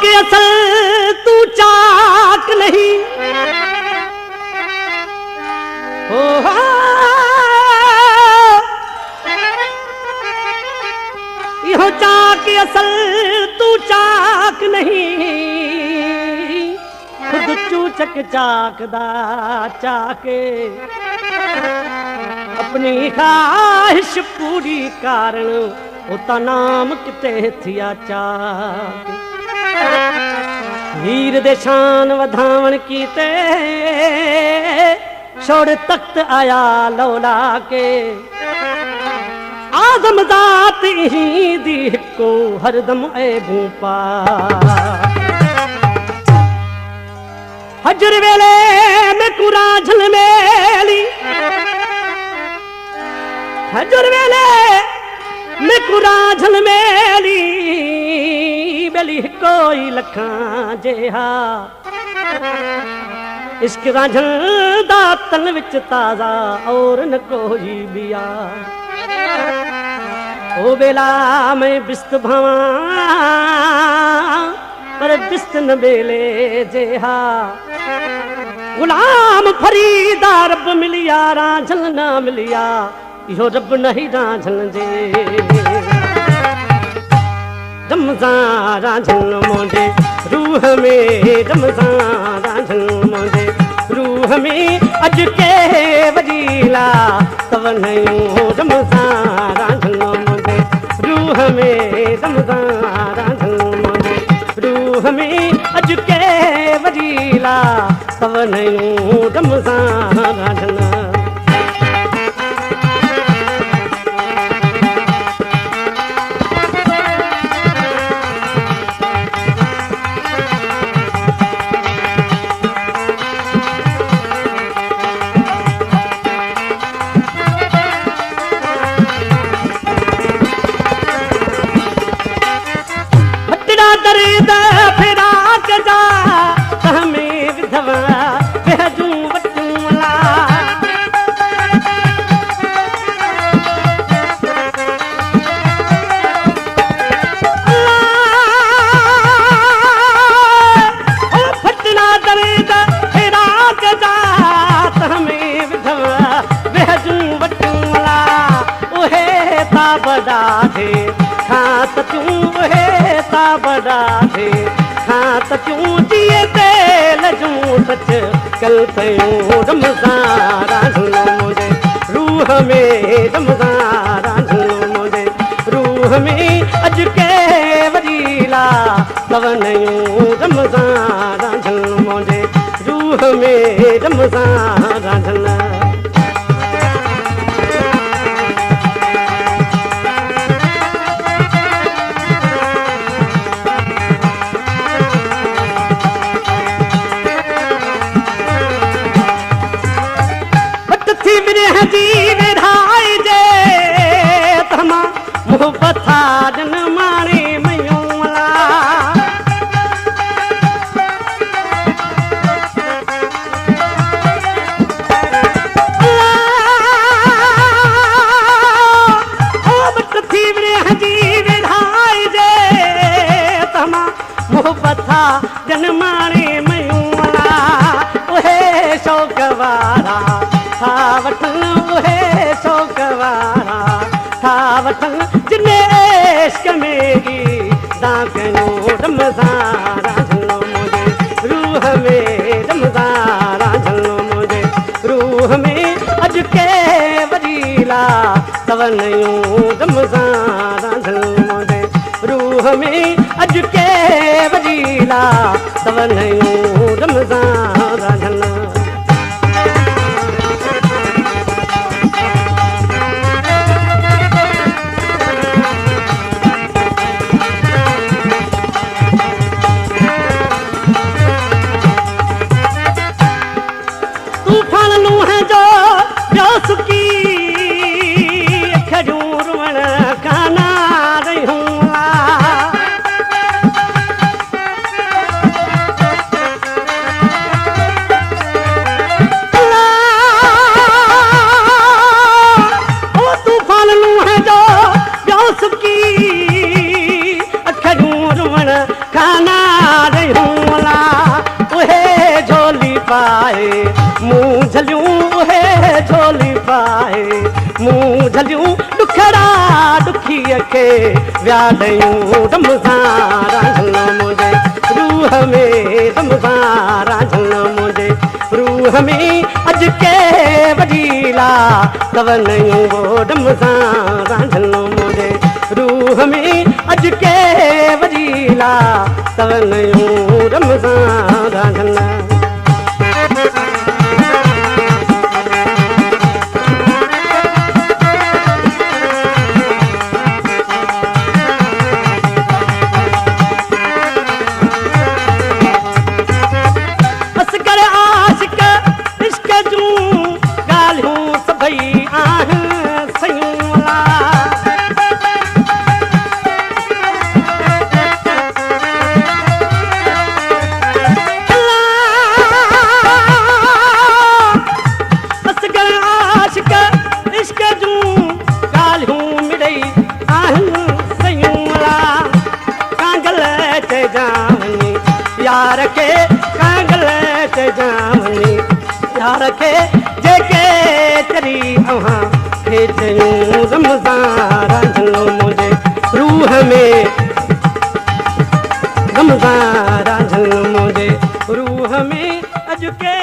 के असल तू चाक नहीं हो यो चाक असल तू चाक नहीं खुद चूचक चाकदा चाके अपनी ख्वाहिश पूरी कारण उता नाम किते थिया चाक हीर दे शान वधावण कीते छोड़ तख्त आया लौला के आदम दात ही दी को हरदम ए भूपा हजर वेले में कुरा झल मेली हजर वेले में कुरा झल मेली बेली कोई लखा जेहा इश्क राझल दा तन विच ताजा और न कोई बिया ओ बेला मैं बिस्त भावा पर बिस्त न बेले जेहा गुलाम फरीदा रब मिलिया राझल ना मिलिया यो रब नहीं राझल जे रमज़ान राझल मोंदे रूह में रमज़ान राझल मोंदे रूह में अज के वजीला तव नयो रमज़ान राझल मोंदे रूह में रमज़ान राझल मोंदे रूह में अज के वजीला तव नयो रमज़ान राझल दर्द फिराक जा हमें विधवा बेजू बटूला ओ फटना दर्द फिराक जा हमें विधवा बेजू बटूला ओहे ता बड़ा थे खात तू ओहे बड़ा थे खात क्यों जिए तेल जूं सच कल तयूं रमज़ान राझल मुझे रूह में रमज़ान राझल मुझे रूह में अज के वजीला तव नयूं रमज़ान राझल मुझे रूह में रमज़ान राझल जीव ढाई जे तमा मोहब्बत जन मारे मयूला जीव ढाई जे तमा मोहब्बत जन मारे मयूला ओहे शौक वारा था वठन उहे शौक वारा था वठन जिने इश्क मेरी दाकनो रमज़ान राझल मुझे रूह में रमज़ान राझल मुझे रूह में अज के वजीला तव नयूं रमज़ान राझल मुझे रूह में अज के वजीला तव नयूं रमज़ान राझल सुकी खजूर वण खाना रहूंगा जूं ॾुखड़ा ॾुखीअ खे वियाड़ियूं रमज़ान रांझल मुंहिंजे रूह में रमज़ान रांझल मुंहिंजे रूह में अॼु के वजीला तवनयूं वो रमज़ान रांझल मुंहिंजे रूह में अॼु के वजीला तवनयूं रमज़ान रांझल यार के कांगल ते जावनी यार के जेके चरी अहां खे चयूं रमज़ान रांझल मुंहिंजे रूह में रमज़ान रांझल मुंहिंजे रूह में अॼु के